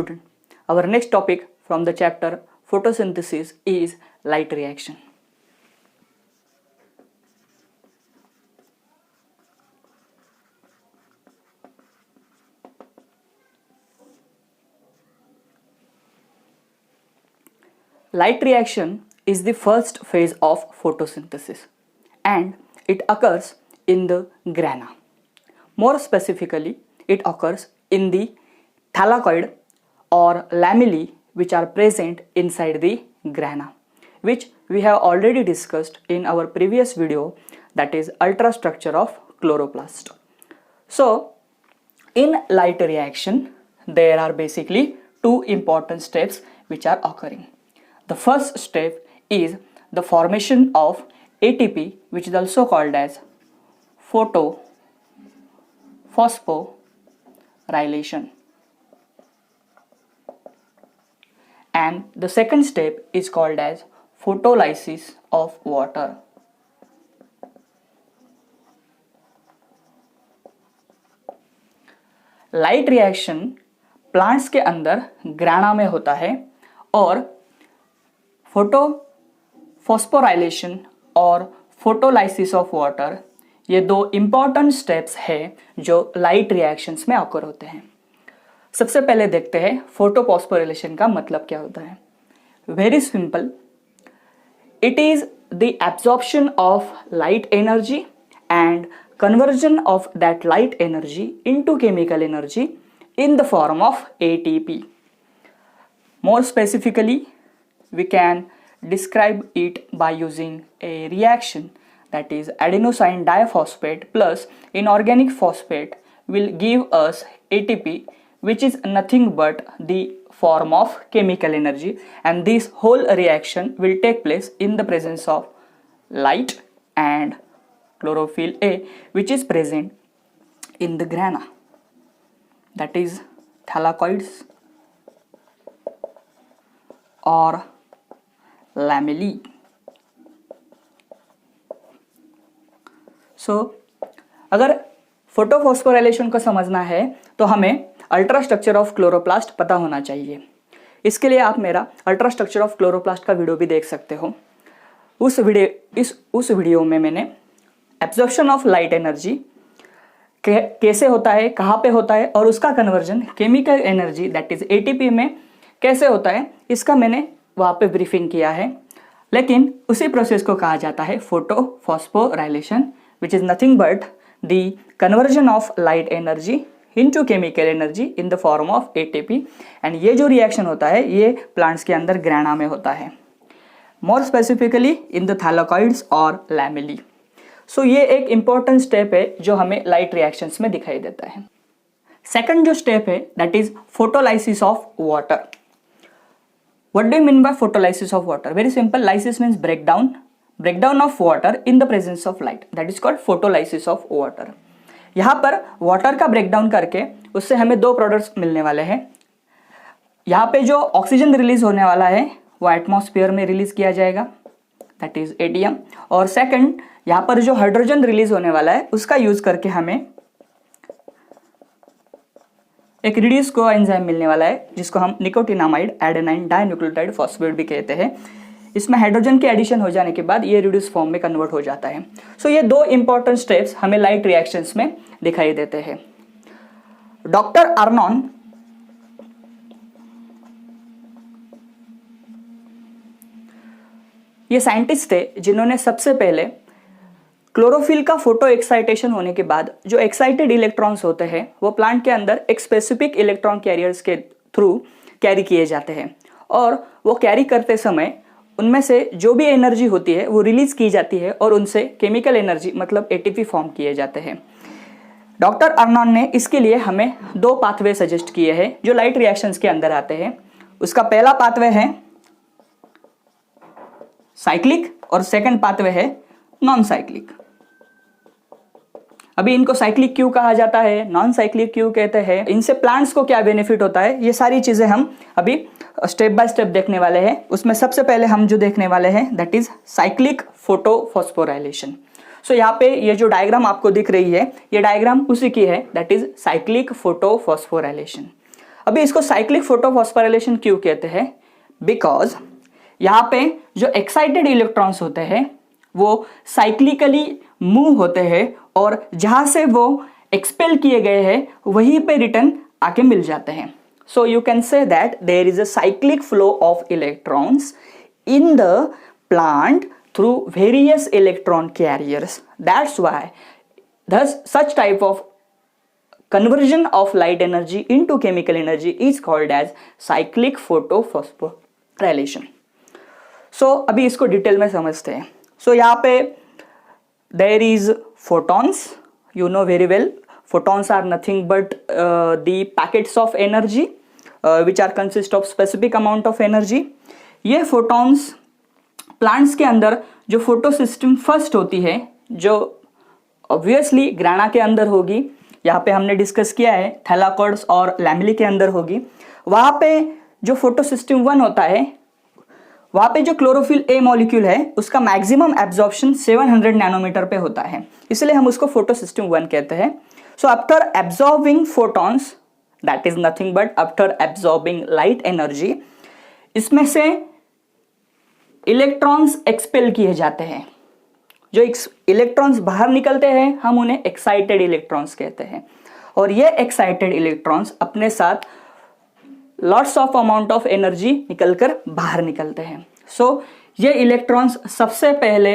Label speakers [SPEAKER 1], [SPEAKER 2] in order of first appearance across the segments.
[SPEAKER 1] Student, our next topic from the chapter photosynthesis is light reaction. Light reaction is the first phase of photosynthesis and it occurs in the grana. More specifically, it occurs in the thylakoid or lamellae which are present inside the grana, which we have already discussed in our previous video, that is ultrastructure of chloroplast. So, in light reaction, there are basically two important steps which are occurring. The first step is the formation of ATP, which is also called as photophosphorylation. And the second step is called as photolysis of water. Light reaction plants के अंदर ग्राना में होता है और photophosphorylation और photolysis of water ये दो important steps हैं जो लाइट रिएक्शंस में ऑकर होते हैं. सबसे पहले देखते हैं फोटोफॉस्फोराइलेशन का मतलब क्या होता है. Very simple, it is the absorption of light energy and conversion of that light energy into chemical energy in the form of ATP. More specifically, we can describe it by using a reaction, that is adenosine diphosphate plus inorganic phosphate will give us ATP, which is nothing but the form of chemical energy, and this whole reaction will take place in the presence of light and chlorophyll A, which is present in the grana, that is thylakoids or lamellae. So, अगर photophosphorylation को समझना है तो हमें ultrastructure of chloroplast पता होना चाहिए. इसके लिए आप मेरा अल्ट्रास्ट्रक्चर ऑफ क्लोरोप्लास्ट का वीडियो भी देख सकते हो. उस वीडियो में मैंने एब्जॉर्प्शन ऑफ लाइट एनर्जी कैसे होता है, कहाँ पे होता है और उसका conversion chemical energy that is ATP में कैसे होता है, इसका मैंने वहाँ पे ब्रीफिंग किया है. लेकिन उसी प्रोसेस को कहा जाता है photophosphorylation, which is nothing but the conversion of light energy into chemical energy in the form of ATP. And ये जो रिएक्शन होता है ये प्लांट्स के अंदर ग्राना में होता है, more specifically in the thylakoids और लैमेली. सो ये एक इंपॉर्टेंट स्टेप है जो हमें लाइट रिएक्शंस में दिखाई देता है. सेकंड जो स्टेप है that is photolysis of water. What do you mean by photolysis of water? Very simple, lysis means breakdown of water in the presence of light, that is called photolysis of water. यहाँ पर water का breakdown करके उससे हमें दो products मिलने वाले हैं. यहाँ पे जो ऑक्सीजन रिलीज होने वाला है वो एटमॉस्फेयर में रिलीज किया जाएगा, दैट इज एटीएम. और सेकंड, यहाँ पर जो हाइड्रोजन रिलीज होने वाला है उसका यूज करके हमें एक रिड्यूस को एंजाइम मिलने वाला है जिसको हम निकोटिनामाइड एडेनाइन डाइन्यूक्लियोटाइड फॉस्फेट भी कहते हैं. इसमें हाइड्रोजन के एडिशन हो जाने के बाद ये रिड्यूस फॉर्म में कन्वर्ट हो जाता है. सो ये दो इंपॉर्टेंट स्टेप्स हमें लाइट रिएक्शंस में दिखाई देते हैं. डॉक्टर अर्नॉन ये साइंटिस्ट थे जिन्होंने सबसे पहले क्लोरोफिल का फोटो एक्साइटेशन होने के बाद जो एक्साइटेड इलेक्ट्रॉन्स होते हैं वो प्लांट के अंदर एक स्पेसिफिक इलेक्ट्रॉन कैरियर्स के थ्रू कैरी किए जाते हैं और वो कैरी करते समय उनमें से जो भी एनर्जी होती है वो रिलीज की जाती है और उनसे केमिकल एनर्जी मतलब एटीपी फॉर्म किए जाते हैं. डॉक्टर अर्नॉन ने इसके लिए हमें दो पाथवे सजेस्ट किए हैं जो लाइट रिएक्शंस के अंदर आते हैं. उसका पहला पाथवे है साइक्लिक और सेकंड पाथवे है नॉन साइक्लिक. अभी इनको साइक्लिक क्यों कहा जाता है, नॉन साइक्लिक क्यों कहते हैं, इनसे प्लांट्स को क्या बेनिफिट होता है, ये सारी चीजें हम अभी स्टेप बाय स्टेप देखने वाले हैं. उसमें सबसे पहले हम जो देखने वाले हैं दैट इज साइक्लिक फोटोफॉस्फोराइलेशन. सो यहाँ पे ये जो डायग्राम आपको दिख रही है ये डायग्राम उसी की है, दैट इज साइक्लिक फोटोफॉस्फोराइलेशन. अभी इसको साइक्लिक फोटोफॉस्फोराइलेशन क्यों कहते हैं? बिकॉज यहाँ पे जो एक्साइटेड इलेक्ट्रॉन्स होते हैं वो साइक्लिकली मूव होते हैं और जहां से वो एक्सपेल किए गए हैं वहीं पे रिटर्न आके मिल जाते हैं. So you can say that there is a cyclic flow of electrons in the plant through various electron carriers. That's why thus such type of conversion of light energy into chemical energy is called as cyclic photophosphorylation. So अभी इसको detail में समझते हैं. So यहाँ पे there is photons, you know very well. Photons are nothing but the packets of energy which are consist of specific amount of energy. ये photons plants के अंदर जो फोटो सिस्टम फर्स्ट होती है, जो ऑब्वियसली ग्राना के अंदर होगी, यहाँ पे हमने डिस्कस किया है थैलाकोड्स और लैमेली के अंदर होगी. वहाँ पे जो फोटो सिस्टम 1 होता है, वहाँ पे जो क्लोरोफिल ए मॉलिक्यूल है उसका मैक्सिमम एब्जॉर्प्शन 700 नैनोमीटर पे होता है, इसलिए हम उसको फोटो सिस्टम 1 कहते हैं. So after absorbing photons, that is nothing but after absorbing light energy, इसमें से इलेक्ट्रॉन्स एक्सपेल किए जाते हैं. जो इलेक्ट्रॉन्स बाहर निकलते हैं हम उन्हें एक्साइटेड इलेक्ट्रॉन्स कहते हैं. और ये एक्साइटेड इलेक्ट्रॉन्स अपने साथ lots of amount of energy निकलकर बाहर निकलते हैं. सो ये इलेक्ट्रॉन्स सबसे पहले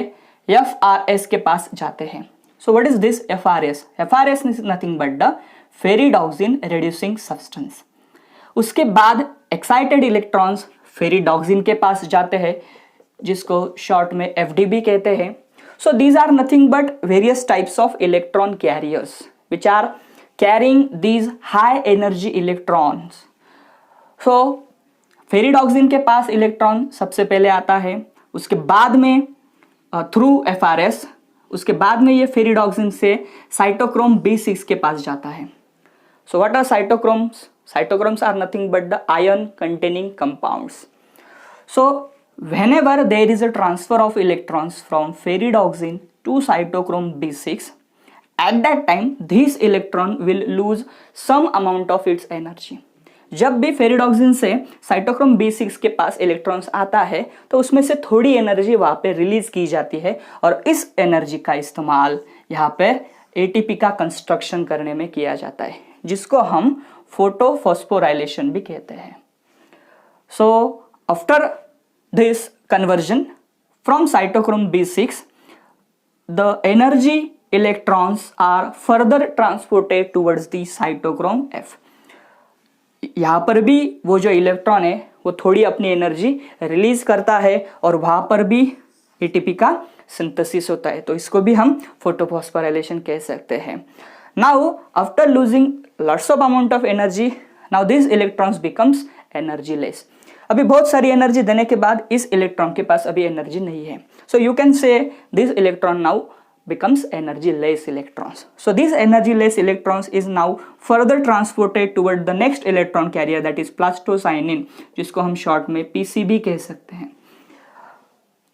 [SPEAKER 1] FRS के पास जाते हैं. So what is this FRS? FRS is nothing but the ferredoxin reducing substance. उसके बाद एक्साइटेड इलेक्ट्रॉन्स फेरिडॉक्सिन के पास जाते हैं, जिसको शॉर्ट में FDB कहते हैं. So these are nothing but various types of electron carriers which are carrying these high energy electrons. So ferredoxin के पास इलेक्ट्रॉन सबसे पहले आता है, उसके बाद में थ्रू FRS, उसके बाद में ये फेरिडॉक्सिन से साइटोक्रोम B6 के पास जाता है. So what are cytochromes? Cytochromes are nothing but the ion containing compounds. So whenever there is a transfer of electrons from feridauxin to cytochrome B6, at that time this electron will lose some amount of its energy. जब भी ferredoxin से cytochrome B6 के पास electrons आता है तो उसमें से थोड़ी एनर्जी वहाँ पे रिलीज की जाती है और इस एनर्जी का इस्तेमाल यहाँ पे ATP का कंस्ट्रक्शन करने में किया जाता है, जिसको हम फोटोफॉस्फोराइलेशन भी कहते हैं. So after this conversion from cytochrome B6, the energy electrons are further transported towards the cytochrome F. यहाँ पर भी वो जो इलेक्ट्रॉन है वो थोड़ी अपनी एनर्जी रिलीज करता है और वहाँ पर भी ATP का सिंथेसिस होता है, तो इसको भी हम फोटोफॉस्फोराइलेशन कह सकते हैं. Now after losing lots of amount of energy, now these electrons becomes energyless. अभी बहुत सारी एनर्जी देने के बाद इस इलेक्ट्रॉन के पास अभी एनर्जी नहीं है. So you can say this electron now becomes energyless electrons. So these energyless electrons is now further transported toward the next electron carrier, that is plastocyanin, जिसको हम शॉर्ट में PCB कह सकते हैं.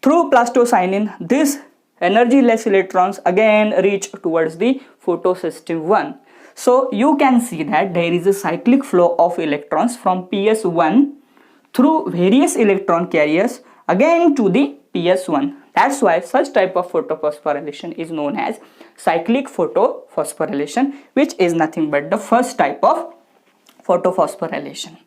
[SPEAKER 1] Through plastocyanin, this energyless electrons again reach towards the photosystem 1. So you can see that there is a cyclic flow of electrons from PS1 through various electron carriers again to the PS1. That's why such type of photophosphorylation is known as cyclic photophosphorylation, which is nothing but the first type of photophosphorylation.